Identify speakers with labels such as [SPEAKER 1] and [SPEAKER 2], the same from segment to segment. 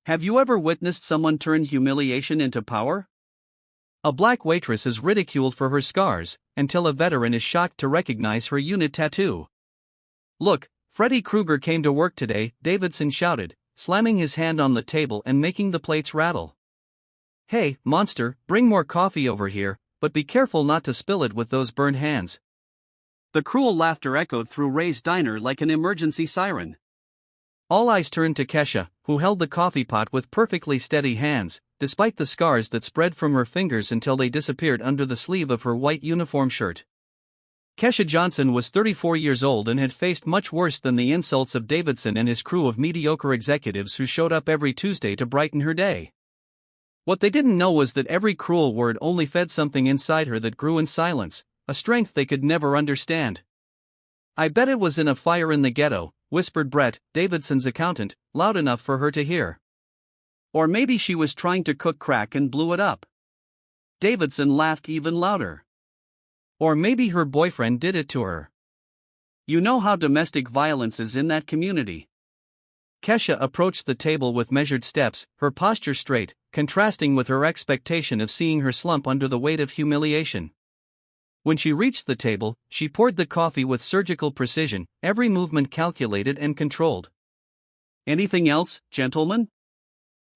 [SPEAKER 1] Have you ever witnessed someone turn humiliation into power? A black waitress is ridiculed for her scars, until a veteran is shocked to recognize her unit tattoo. "Look, Freddy Krueger came to work today," Davidson shouted, slamming his hand on the table and making the plates rattle. "Hey, monster, bring more coffee over here, but be careful not to spill it with those burned hands." The cruel laughter echoed through Ray's diner like an emergency siren. All eyes turned to Kesha, who held the coffee pot with perfectly steady hands, despite the scars that spread from her fingers until they disappeared under the sleeve of her white uniform shirt. Kesha Johnson was 34 years old and had faced much worse than the insults of Davidson and his crew of mediocre executives who showed up every Tuesday to brighten her day. What they didn't know was that every cruel word only fed something inside her that grew in silence, a strength they could never understand. "I bet it was in a fire in the ghetto," whispered Brett, Davidson's accountant, loud enough for her to hear. "Or maybe she was trying to cook crack and blew it up." Davidson laughed even louder. "Or maybe her boyfriend did it to her. You know how domestic violence is in that community." Kesha approached the table with measured steps, her posture straight, contrasting with her expectation of seeing her slump under the weight of humiliation. When she reached the table, she poured the coffee with surgical precision, every movement calculated and controlled. "Anything else, gentlemen?"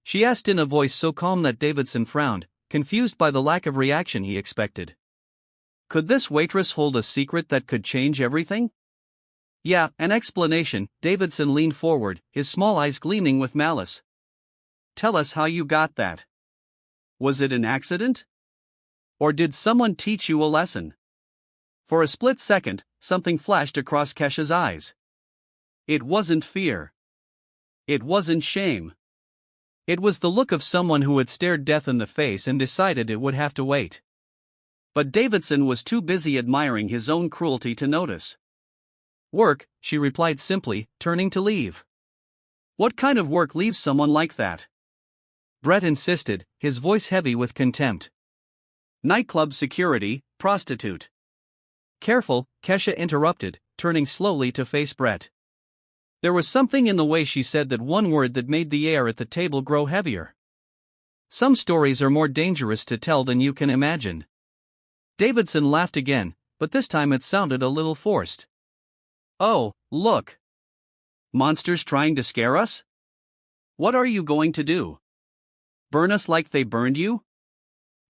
[SPEAKER 1] she asked in a voice so calm that Davidson frowned, confused by the lack of reaction he expected. Could this waitress hold a secret that could change everything? "Yeah, an explanation." Davidson leaned forward, his small eyes gleaming with malice. "Tell us how you got that. Was it an accident? Or did someone teach you a lesson?" For a split second, something flashed across Kesha's eyes. It wasn't fear. It wasn't shame. It was the look of someone who had stared death in the face and decided it would have to wait. But Davidson was too busy admiring his own cruelty to notice. "Work," she replied simply, turning to leave. "What kind of work leaves someone like that?" Brett insisted, his voice heavy with contempt. "Nightclub security, prostitute." "Careful," Kesha interrupted, turning slowly to face Brett. There was something in the way she said that one word that made the air at the table grow heavier. "Some stories are more dangerous to tell than you can imagine." Davidson laughed again, but this time it sounded a little forced. "Oh, look. Monsters trying to scare us? What are you going to do? Burn us like they burned you?"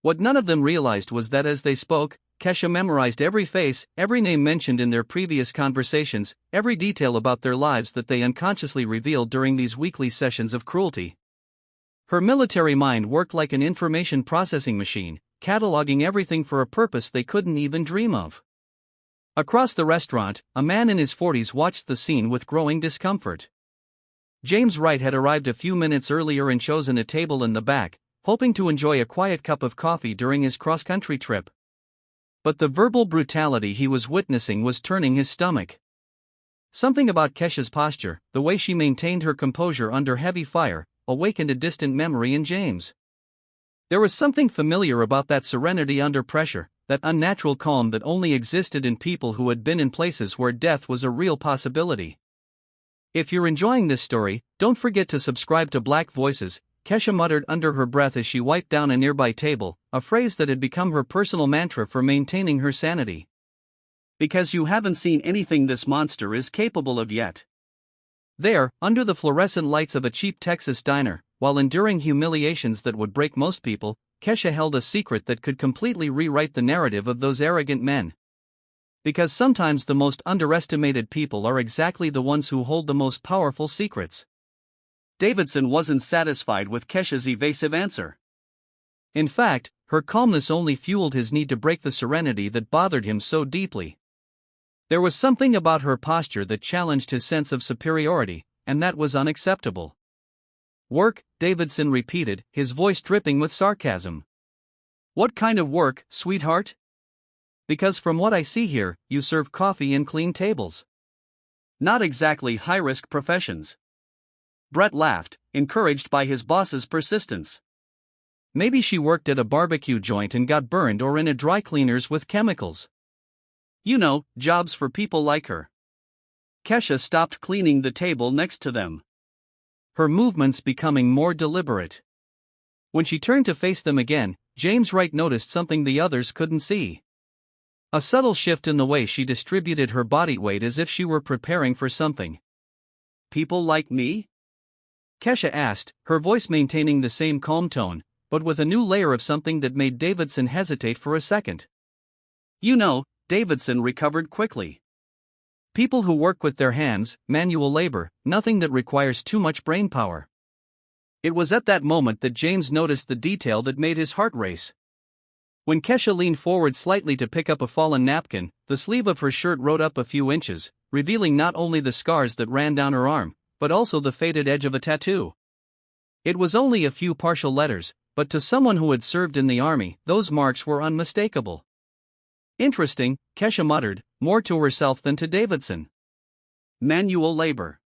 [SPEAKER 1] What none of them realized was that as they spoke, Kesha memorized every face, every name mentioned in their previous conversations, every detail about their lives that they unconsciously revealed during these weekly sessions of cruelty. Her military mind worked like an information processing machine, cataloging everything for a purpose they couldn't even dream of. Across the restaurant, a man in his 40s watched the scene with growing discomfort. James Wright had arrived a few minutes earlier and chosen a table in the back, hoping to enjoy a quiet cup of coffee during his cross-country trip. But the verbal brutality he was witnessing was turning his stomach. Something about Kesha's posture, the way she maintained her composure under heavy fire, awakened a distant memory in James. There was something familiar about that serenity under pressure, that unnatural calm that only existed in people who had been in places where death was a real possibility. If you're enjoying this story, don't forget to subscribe to Black Voices, Kesha muttered under her breath as she wiped down a nearby table, a phrase that had become her personal mantra for maintaining her sanity. "Because you haven't seen anything this monster is capable of yet." There, under the fluorescent lights of a cheap Texas diner, while enduring humiliations that would break most people, Kesha held a secret that could completely rewrite the narrative of those arrogant men. Because sometimes the most underestimated people are exactly the ones who hold the most powerful secrets. Davidson wasn't satisfied with Kesha's evasive answer. In fact, her calmness only fueled his need to break the serenity that bothered him so deeply. There was something about her posture that challenged his sense of superiority, and that was unacceptable. "Work," Davidson repeated, his voice dripping with sarcasm. "What kind of work, sweetheart? Because from what I see here, you serve coffee and clean tables. Not exactly high-risk professions." Brett laughed, encouraged by his boss's persistence. "Maybe she worked at a barbecue joint and got burned, or in a dry cleaners with chemicals. You know, jobs for people like her." Kesha stopped cleaning the table next to them. her movements becoming more deliberate. When she turned to face them again, James Wright noticed something the others couldn't see. A subtle shift in the way she distributed her body weight, as if she were preparing for something. "People like me?" Kesha asked, her voice maintaining the same calm tone, but with a new layer of something that made Davidson hesitate for a second. "You know," Davidson recovered quickly. "People who work with their hands, manual labor, nothing that requires too much brainpower." It was at that moment that James noticed the detail that made his heart race. When Kesha leaned forward slightly to pick up a fallen napkin, the sleeve of her shirt rode up a few inches, revealing not only the scars that ran down her arm, but also the faded edge of a tattoo. It was only a few partial letters, but to someone who had served in the army, those marks were unmistakable. "Interesting," Kesha muttered, more to herself than to Davidson. "Manual labor.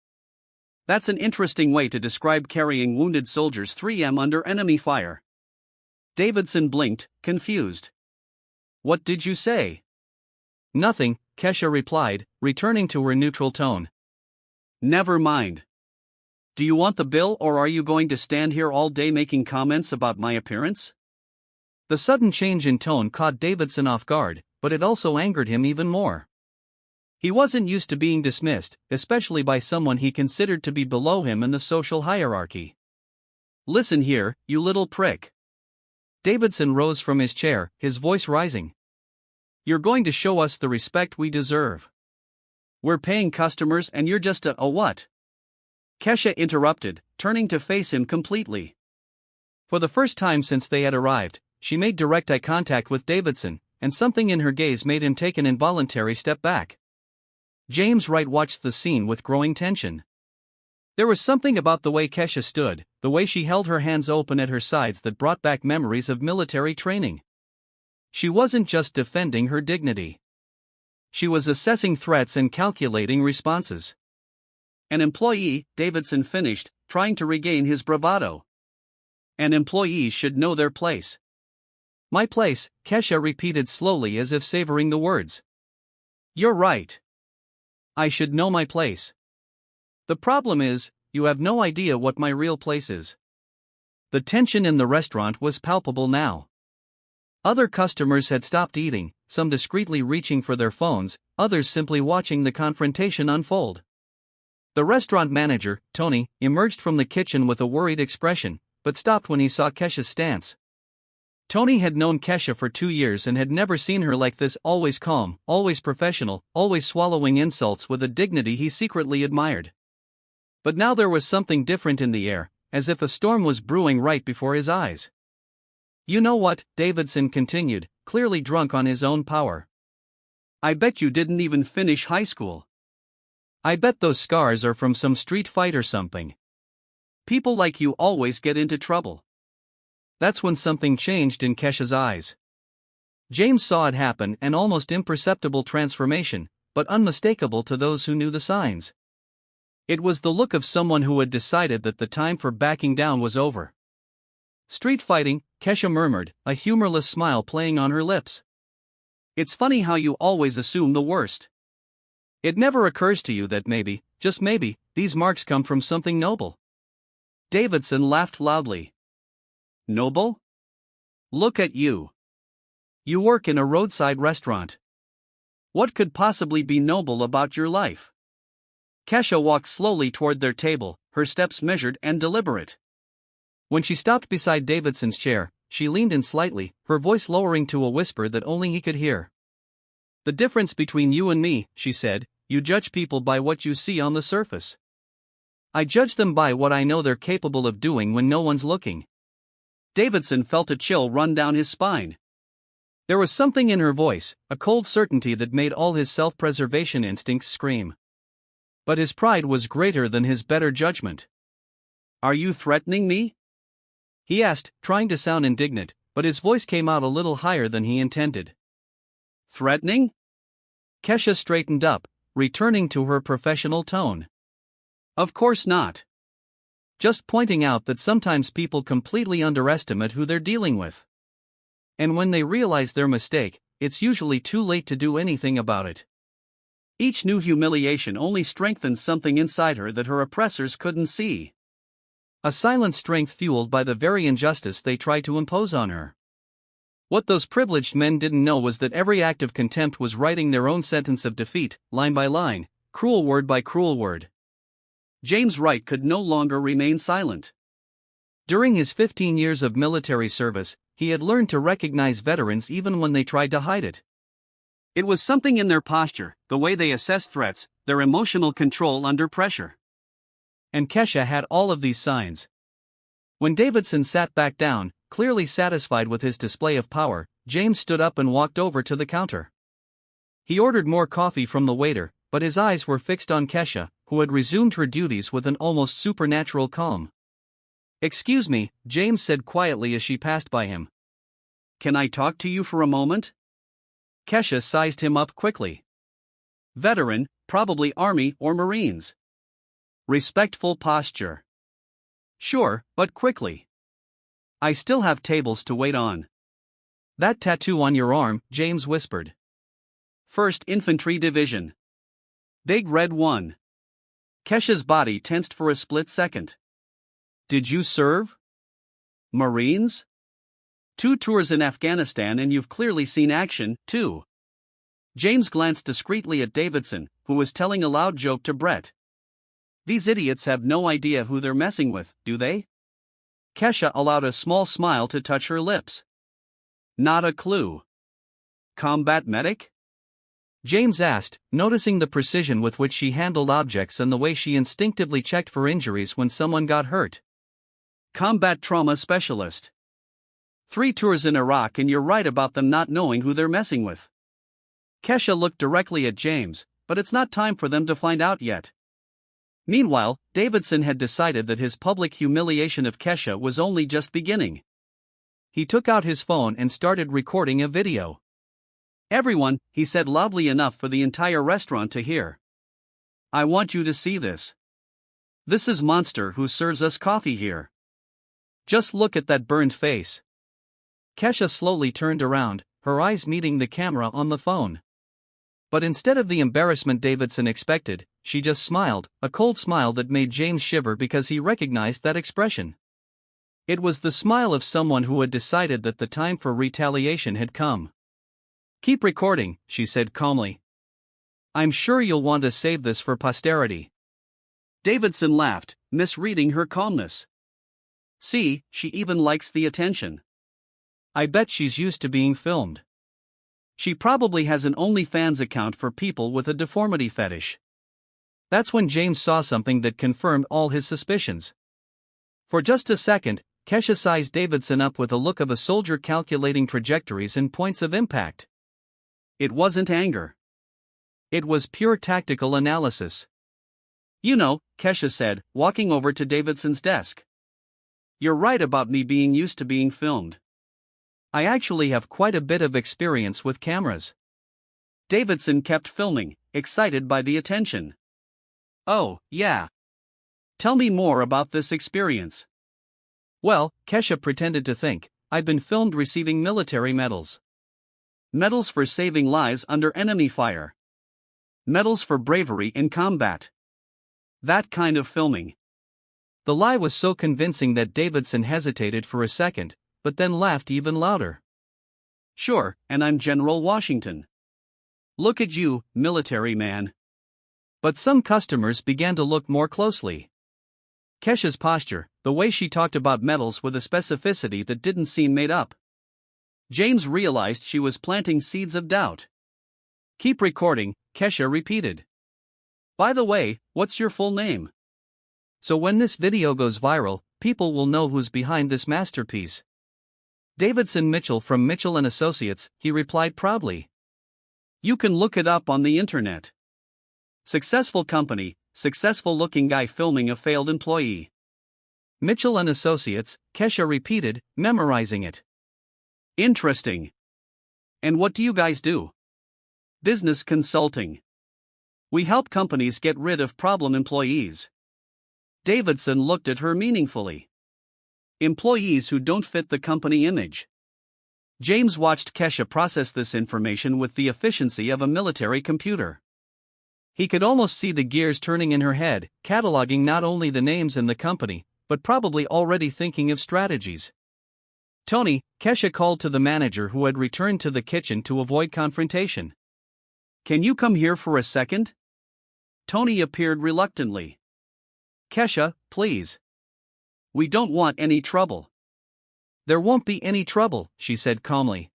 [SPEAKER 1] That's an interesting way to describe carrying wounded soldiers 3M under enemy fire." Davidson blinked, confused. "What did you say?" "Nothing," Kesha replied, returning to her neutral tone. "Never mind. Do you want the bill, or are you going to stand here all day making comments about my appearance?" The sudden change in tone caught Davidson off guard, but it also angered him even more. He wasn't used to being dismissed, especially by someone he considered to be below him in the social hierarchy. "Listen here, you little prick." Davidson rose from his chair, his voice rising. "You're going to show us the respect we deserve. We're paying customers and you're just a what?" Kesha interrupted, turning to face him completely. For the first time since they had arrived, she made direct eye contact with Davidson, and something in her gaze made him take an involuntary step back. James Wright watched the scene with growing tension. There was something about the way Kesha stood, the way she held her hands open at her sides, that brought back memories of military training. She wasn't just defending her dignity. She was assessing threats and calculating responses. "An employee," Davidson finished, trying to regain his bravado. "And employees should know their place." "My place," Kesha repeated slowly as if savoring the words. "You're right. I should know my place. The problem is, you have no idea what my real place is." The tension in the restaurant was palpable now. Other customers had stopped eating, some discreetly reaching for their phones, others simply watching the confrontation unfold. The restaurant manager, Tony, emerged from the kitchen with a worried expression, but stopped when he saw Kesha's stance. Tony had known Kesha for 2 years and had never seen her like this, always calm, always professional, always swallowing insults with a dignity he secretly admired. But now there was something different in the air, as if a storm was brewing right before his eyes. "You know what?" Davidson continued, clearly drunk on his own power. "I bet you didn't even finish high school. I bet those scars are from some street fight or something. People like you always get into trouble." That's when something changed in Kesha's eyes. James saw it happen, an almost imperceptible transformation, but unmistakable to those who knew the signs. It was the look of someone who had decided that the time for backing down was over. "Street fighting," Kesha murmured, a humorless smile playing on her lips. "It's funny how you always assume the worst. It never occurs to you that maybe, just maybe, these marks come from something noble." Davidson laughed loudly. "Noble? Look at you. You work in a roadside restaurant. What could possibly be noble about your life?" Kesha walked slowly toward their table, her steps measured and deliberate. When she stopped beside Davidson's chair, she leaned in slightly, her voice lowering to a whisper that only he could hear. "The difference between you and me," she said, "you judge people by what you see on the surface. I judge them by what I know they're capable of doing when no one's looking." Davidson felt a chill run down his spine. There was something in her voice, a cold certainty that made all his self-preservation instincts scream. But his pride was greater than his better judgment. "Are you threatening me?" he asked, trying to sound indignant, but his voice came out a little higher than he intended. "Threatening?" Kesha straightened up, returning to her professional tone. "Of course not. Just pointing out that sometimes people completely underestimate who they're dealing with. And when they realize their mistake, it's usually too late to do anything about it. Each new humiliation only strengthens something inside her that her oppressors couldn't see." A silent strength fueled by the very injustice they tried to impose on her. What those privileged men didn't know was that every act of contempt was writing their own sentence of defeat, line by line, cruel word by cruel word. James Wright could no longer remain silent. During his 15 years of military service, he had learned to recognize veterans even when they tried to hide it. It was something in their posture, the way they assessed threats, their emotional control under pressure. And Kesha had all of these signs. When Davidson sat back down, clearly satisfied with his display of power, James stood up and walked over to the counter. He ordered more coffee from the waiter, but his eyes were fixed on Kesha, who had resumed her duties with an almost supernatural calm. "Excuse me," James said quietly as she passed by him. "Can I talk to you for a moment?" Kesha sized him up quickly. Veteran, probably Army or Marines. Respectful posture. "Sure, but quickly. I still have tables to wait on." "That tattoo on your arm," James whispered. "1st Infantry Division. Big Red 1. Kesha's body tensed for a split second. "Did you serve?" "Marines? 2 tours in Afghanistan and you've clearly seen action, too." James glanced discreetly at Davidson, who was telling a loud joke to Brett. "These idiots have no idea who they're messing with, do they?" Kesha allowed a small smile to touch her lips. "Not a clue." "Combat medic?" James asked, noticing the precision with which she handled objects and the way she instinctively checked for injuries when someone got hurt. "Combat trauma specialist. 3 tours in Iraq and you're right about them not knowing who they're messing with." Kesha looked directly at James, but it's not time for them to find out yet. Meanwhile, Davidson had decided that his public humiliation of Kesha was only just beginning. He took out his phone and started recording a video. "Everyone," he said loudly enough for the entire restaurant to hear. "I want you to see this. This is Monster who serves us coffee here. Just look at that burned face." Kesha slowly turned around, her eyes meeting the camera on the phone. But instead of the embarrassment Davidson expected, she just smiled, a cold smile that made James shiver because he recognized that expression. It was the smile of someone who had decided that the time for retaliation had come. "Keep recording," she said calmly. "I'm sure you'll want to save this for posterity." Davidson laughed, misreading her calmness. "See, she even likes the attention. I bet she's used to being filmed. She probably has an OnlyFans account for people with a deformity fetish." That's when James saw something that confirmed all his suspicions. For just a second, Kesha sized Davidson up with a look of a soldier calculating trajectories and points of impact. It wasn't anger. It was pure tactical analysis. "You know," Kesha said, walking over to Davidson's desk. "You're right about me being used to being filmed. I actually have quite a bit of experience with cameras." Davidson kept filming, excited by the attention. "Oh, yeah. Tell me more about this experience." "Well," Kesha pretended to think, "I'd been filmed receiving military medals. Medals for saving lives under enemy fire. Medals for bravery in combat. That kind of filming." The lie was so convincing that Davidson hesitated for a second, but then laughed even louder. "Sure, and I'm General Washington. Look at you, military man." But some customers began to look more closely. Kesha's posture, the way she talked about medals with a specificity that didn't seem made up. James realized she was planting seeds of doubt. "Keep recording," Kesha repeated. "By the way, what's your full name? So when this video goes viral, people will know who's behind this masterpiece." "Davidson Mitchell from Mitchell & Associates," he replied proudly. "You can look it up on the internet. Successful company, successful-looking guy filming a failed employee." "Mitchell & Associates," Kesha repeated, memorizing it. "Interesting. And what do you guys do?" "Business consulting. We help companies get rid of problem employees." Davidson looked at her meaningfully. "Employees who don't fit the company image." James watched Kesha process this information with the efficiency of a military computer. He could almost see the gears turning in her head, cataloging not only the names in the company, but probably already thinking of strategies. Tony, Kesha called to the manager who had returned to the kitchen to avoid confrontation. Can you come here for a second? Tony appeared reluctantly. Kesha, please. We don't want any trouble. There won't be any trouble, she said calmly.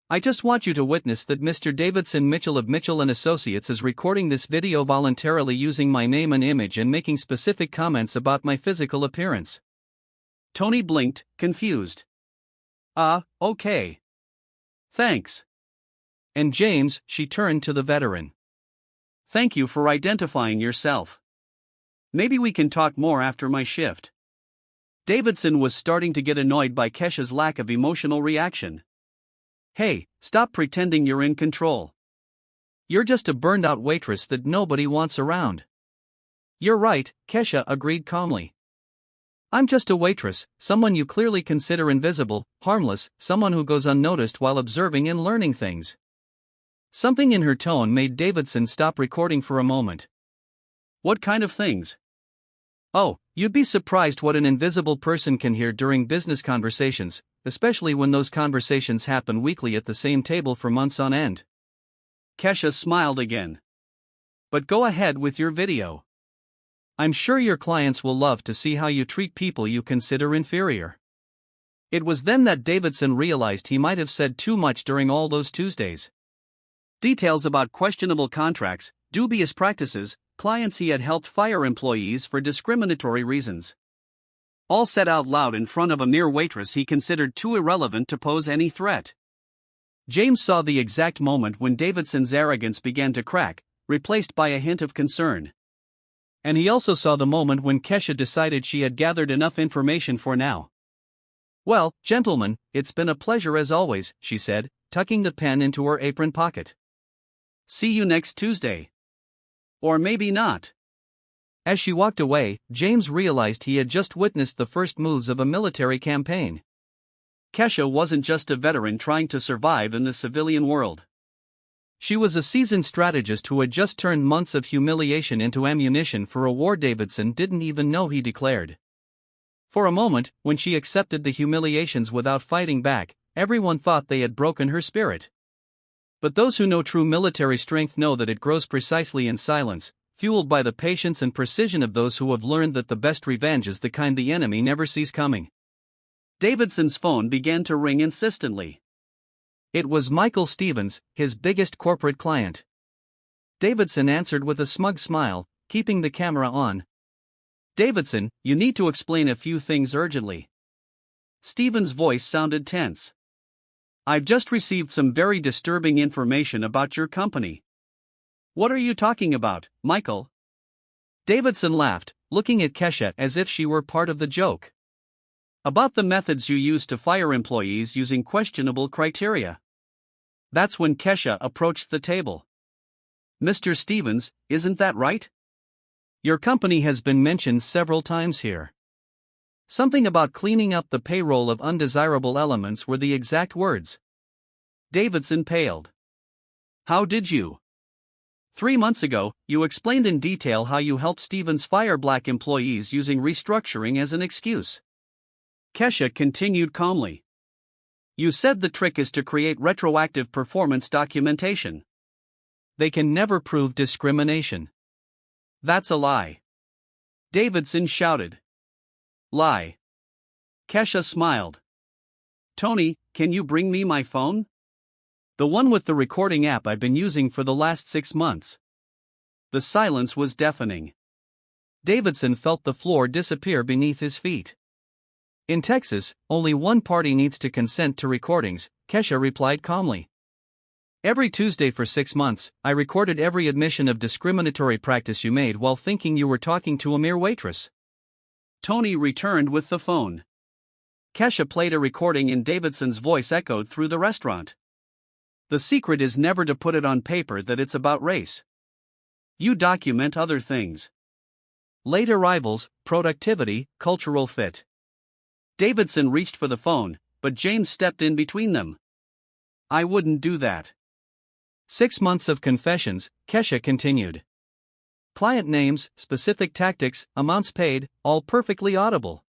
[SPEAKER 1] I just want you to witness that Mr. Davidson Mitchell of Mitchell & Associates is recording this video voluntarily using my name and image and making specific comments about my physical appearance. Tony blinked, confused. Okay. Thanks. And James, she turned to the veteran. Thank you for identifying yourself. Maybe we can talk more after my shift. Davidson was starting to get annoyed by Kesha's lack of emotional reaction. Hey, stop pretending you're in control. You're just a burned-out waitress that nobody wants around. You're right, Kesha agreed calmly. I'm just a waitress, someone you clearly consider invisible, harmless, someone who goes unnoticed while observing and learning things. Something in her tone made Davidson stop recording for a moment. What kind of things? Oh, you'd be surprised what an invisible person can hear during business conversations, especially when those conversations happen weekly at the same table for months on end. Kesha smiled again. But go ahead with your video. I'm sure your clients will love to see how you treat people you consider inferior. It was then that Davidson realized he might have said too much during all those Tuesdays. Details about questionable contracts, dubious practices, clients he had helped fire employees for discriminatory reasons. All said out loud in front of a mere waitress he considered too irrelevant to pose any threat. James saw the exact moment when Davidson's arrogance began to crack, replaced by a hint of concern. And he also saw the moment when Kesha decided she had gathered enough information for now. Well, gentlemen, it's been a pleasure as always, she said, tucking the pen into her apron pocket. See you next Tuesday. Or maybe not. As she walked away, James realized he had just witnessed the first moves of a military campaign. Kesha wasn't just a veteran trying to survive in the civilian world. She was a seasoned strategist who had just turned months of humiliation into ammunition for a war Davidson didn't even know he declared. For a moment, when she accepted the humiliations without fighting back, everyone thought they had broken her spirit. But those who know true military strength know that it grows precisely in silence, fueled by the patience and precision of those who have learned that the best revenge is the kind the enemy never sees coming. Davidson's phone began to ring insistently. It was Michael Stevens, his biggest corporate client. Davidson answered with a smug smile, keeping the camera on. Davidson, you need to explain a few things urgently. Stevens' voice sounded tense. I've just received some very disturbing information about your company. What are you talking about, Michael? Davidson laughed, looking at Kesha as if she were part of the joke. About the methods you use to fire employees using questionable criteria. That's when Kesha approached the table. Mr. Stevens, isn't that right? Your company has been mentioned several times here. Something about cleaning up the payroll of undesirable elements were the exact words. Davidson paled. How did you? 3 months ago, you explained in detail how you helped Stevens fire black employees using restructuring as an excuse. Kesha continued calmly. You said the trick is to create retroactive performance documentation. They can never prove discrimination. That's a lie. Davidson shouted. Lie. Kesha smiled. Tony, can you bring me my phone? The one with the recording app I've been using for the last 6 months. The silence was deafening. Davidson felt the floor disappear beneath his feet. In Texas, only one party needs to consent to recordings, Kesha replied calmly. Every Tuesday for 6 months, I recorded every admission of discriminatory practice you made while thinking you were talking to a mere waitress. Tony returned with the phone. Kesha played a recording and Davidson's voice echoed through the restaurant. The secret is never to put it on paper that it's about race. You document other things. Late arrivals, productivity, cultural fit. Davidson reached for the phone, but James stepped in between them. I wouldn't do that. 6 months of confessions, Kesha continued. Client names, specific tactics, amounts paid, all perfectly audible.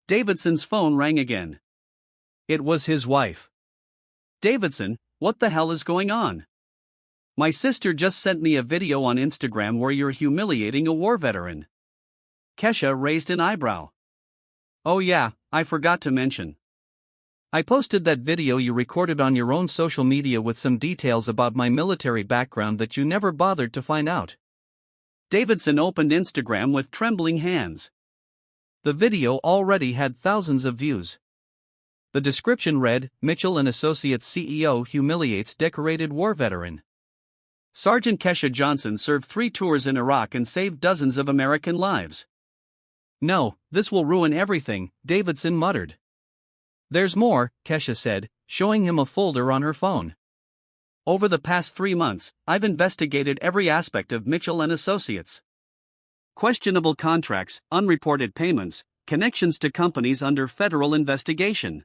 [SPEAKER 1] Davidson's phone rang again. It was his wife. Davidson, what the hell is going on? My sister just sent me a video on Instagram where you're humiliating a war veteran. Kesha raised an eyebrow. Oh yeah, I forgot to mention. I posted that video you recorded on your own social media with some details about my military background that you never bothered to find out. Davidson opened Instagram with trembling hands. The video already had thousands of views. The description read, Mitchell & Associates CEO humiliates decorated war veteran. Sergeant Kesha Johnson served 3 tours in Iraq and saved dozens of American lives. No, this will ruin everything, Davidson muttered. There's more, Kesha said, showing him a folder on her phone. Over the past 3 months, I've investigated every aspect of Mitchell & Associates. Questionable contracts, unreported payments, connections to companies under federal investigation.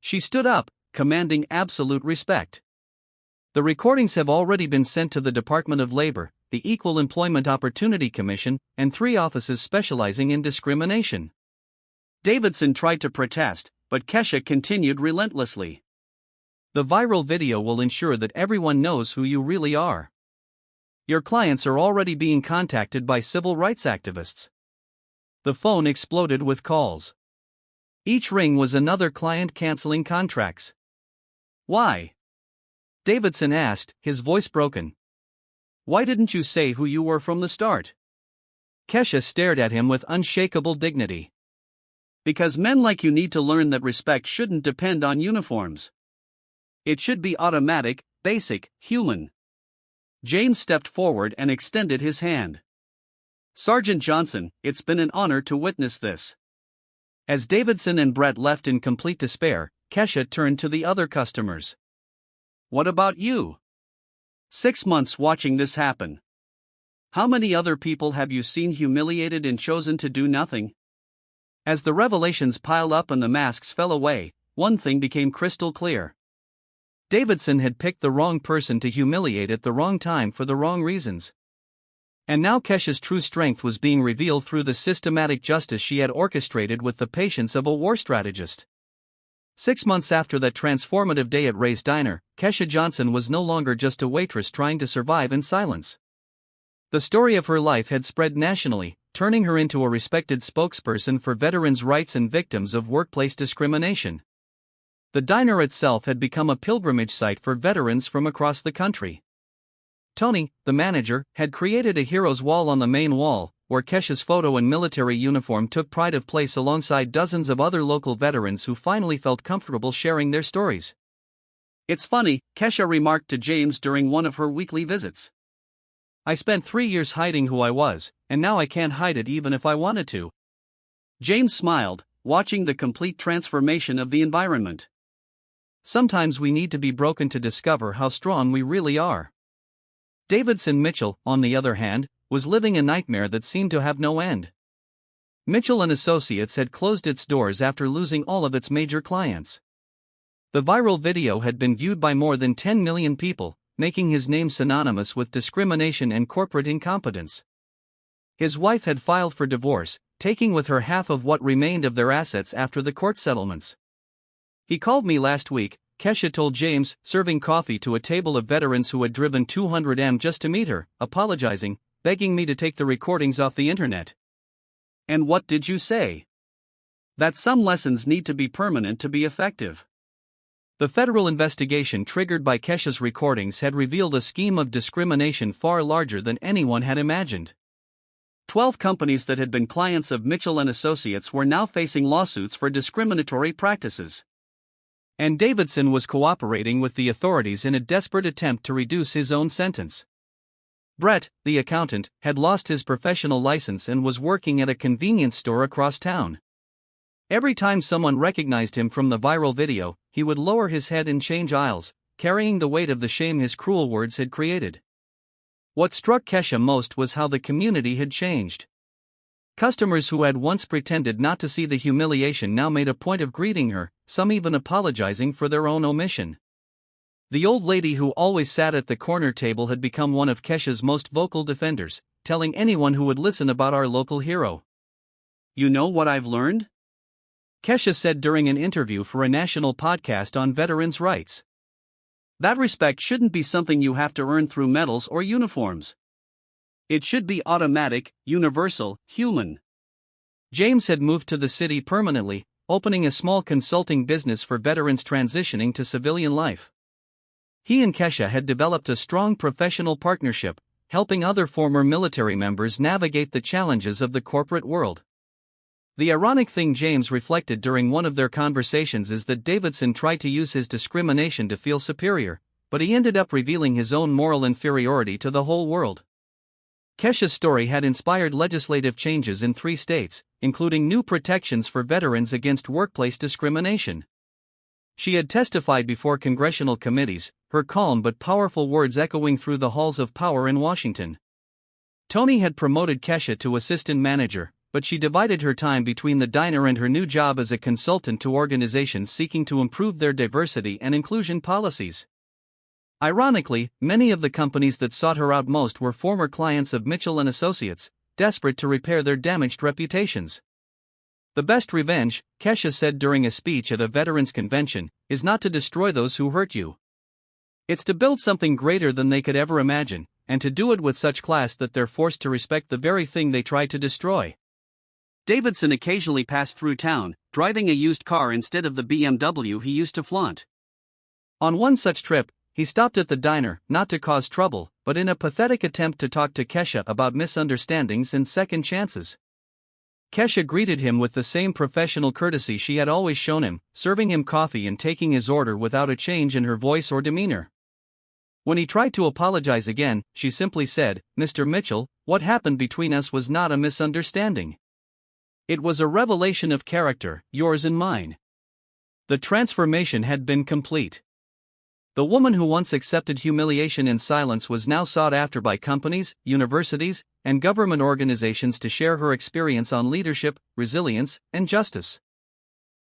[SPEAKER 1] She stood up, commanding absolute respect. The recordings have already been sent to the Department of Labor, the Equal Employment Opportunity Commission, and 3 offices specializing in discrimination. Davidson tried to protest, but Kesha continued relentlessly. The viral video will ensure that everyone knows who you really are. Your clients are already being contacted by civil rights activists. The phone exploded with calls. Each ring was another client canceling contracts. Why? Davidson asked, his voice broken. Why didn't you say who you were from the start? Kesha stared at him with unshakable dignity. Because men like you need to learn that respect shouldn't depend on uniforms. It should be automatic, basic, human. James stepped forward and extended his hand. Sergeant Johnson, it's been an honor to witness this. As Davidson and Brett left in complete despair, Kesha turned to the other customers. What about you? 6 months watching this happen. How many other people have you seen humiliated and chosen to do nothing? As the revelations piled up and the masks fell away, one thing became crystal clear. Davidson had picked the wrong person to humiliate at the wrong time for the wrong reasons. And now Kesha's true strength was being revealed through the systematic justice she had orchestrated with the patience of a war strategist. 6 months after that transformative day at Ray's Diner, Kesha Johnson was no longer just a waitress trying to survive in silence. The story of her life had spread nationally, turning her into a respected spokesperson for veterans' rights and victims of workplace discrimination. The diner itself had become a pilgrimage site for veterans from across the country. Tony, the manager, had created a hero's wall on the main wall, where Kesha's photo and military uniform took pride of place alongside dozens of other local veterans who finally felt comfortable sharing their stories. It's funny, Kesha remarked to James during one of her weekly visits. I spent 3 years hiding who I was, and now I can't hide it even if I wanted to. James smiled, watching the complete transformation of the environment. Sometimes we need to be broken to discover how strong we really are. Davidson Mitchell, on the other hand, was living a nightmare that seemed to have no end. Mitchell & Associates had closed its doors after losing all of its major clients. The viral video had been viewed by more than 10 million people, making his name synonymous with discrimination and corporate incompetence. His wife had filed for divorce, taking with her half of what remained of their assets after the court settlements. He called me last week, Kesha told James, serving coffee to a table of veterans who had driven 200 m just to meet her, apologizing, begging me to take the recordings off the internet. And what did you say? That some lessons need to be permanent to be effective. The federal investigation triggered by Kesha's recordings had revealed a scheme of discrimination far larger than anyone had imagined. 12 companies that had been clients of Mitchell & Associates were now facing lawsuits for discriminatory practices. And Davidson was cooperating with the authorities in a desperate attempt to reduce his own sentence. Brett, the accountant, had lost his professional license and was working at a convenience store across town. Every time someone recognized him from the viral video, he would lower his head and change aisles, carrying the weight of the shame his cruel words had created. What struck Kesha most was how the community had changed. Customers who had once pretended not to see the humiliation now made a point of greeting her, some even apologizing for their own omission. The old lady who always sat at the corner table had become one of Kesha's most vocal defenders, telling anyone who would listen about our local hero. "You know what I've learned?" Kesha said during an interview for a national podcast on veterans' rights. "That respect shouldn't be something you have to earn through medals or uniforms. It should be automatic, universal, human." James had moved to the city permanently, opening a small consulting business for veterans transitioning to civilian life. He and Kesha had developed a strong professional partnership, helping other former military members navigate the challenges of the corporate world. The ironic thing James reflected during one of their conversations is that Davidson tried to use his discrimination to feel superior, but he ended up revealing his own moral inferiority to the whole world. Kesha's story had inspired legislative changes in 3 states, including new protections for veterans against workplace discrimination. She had testified before congressional committees, her calm but powerful words echoing through the halls of power in Washington. Tony had promoted Kesha to assistant manager, but she divided her time between the diner and her new job as a consultant to organizations seeking to improve their diversity and inclusion policies. Ironically, many of the companies that sought her out most were former clients of Mitchell & Associates, desperate to repair their damaged reputations. "The best revenge," Kesha said during a speech at a veterans convention, "is not to destroy those who hurt you. It's to build something greater than they could ever imagine, and to do it with such class that they're forced to respect the very thing they tried to destroy." Davidson occasionally passed through town, driving a used car instead of the BMW he used to flaunt. On one such trip, he stopped at the diner, not to cause trouble, but in a pathetic attempt to talk to Kesha about misunderstandings and second chances. Kesha greeted him with the same professional courtesy she had always shown him, serving him coffee and taking his order without a change in her voice or demeanor. When he tried to apologize again, she simply said, "Mr. Mitchell, what happened between us was not a misunderstanding. It was a revelation of character, yours and mine." The transformation had been complete. The woman who once accepted humiliation in silence was now sought after by companies, universities, and government organizations to share her experience on leadership, resilience, and justice.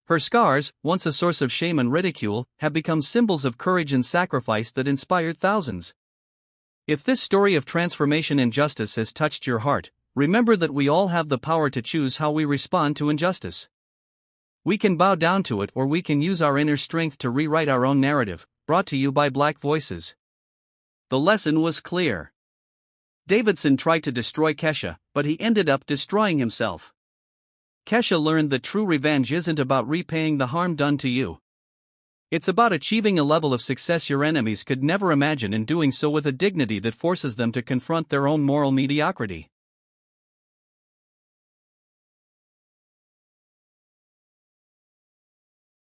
[SPEAKER 1] Her scars, once a source of shame and ridicule, have become symbols of courage and sacrifice that inspired thousands. If this story of transformation and justice has touched your heart, remember that we all have the power to choose how we respond to injustice. We can bow down to it, or we can use our inner strength to rewrite our own narrative. Brought to you by Black Voices. The lesson was clear. Davidson tried to destroy Kesha, but he ended up destroying himself. Kesha learned that true revenge isn't about repaying the harm done to you. It's about achieving a level of success your enemies could never imagine, and doing so with a dignity that forces them to confront their own moral mediocrity.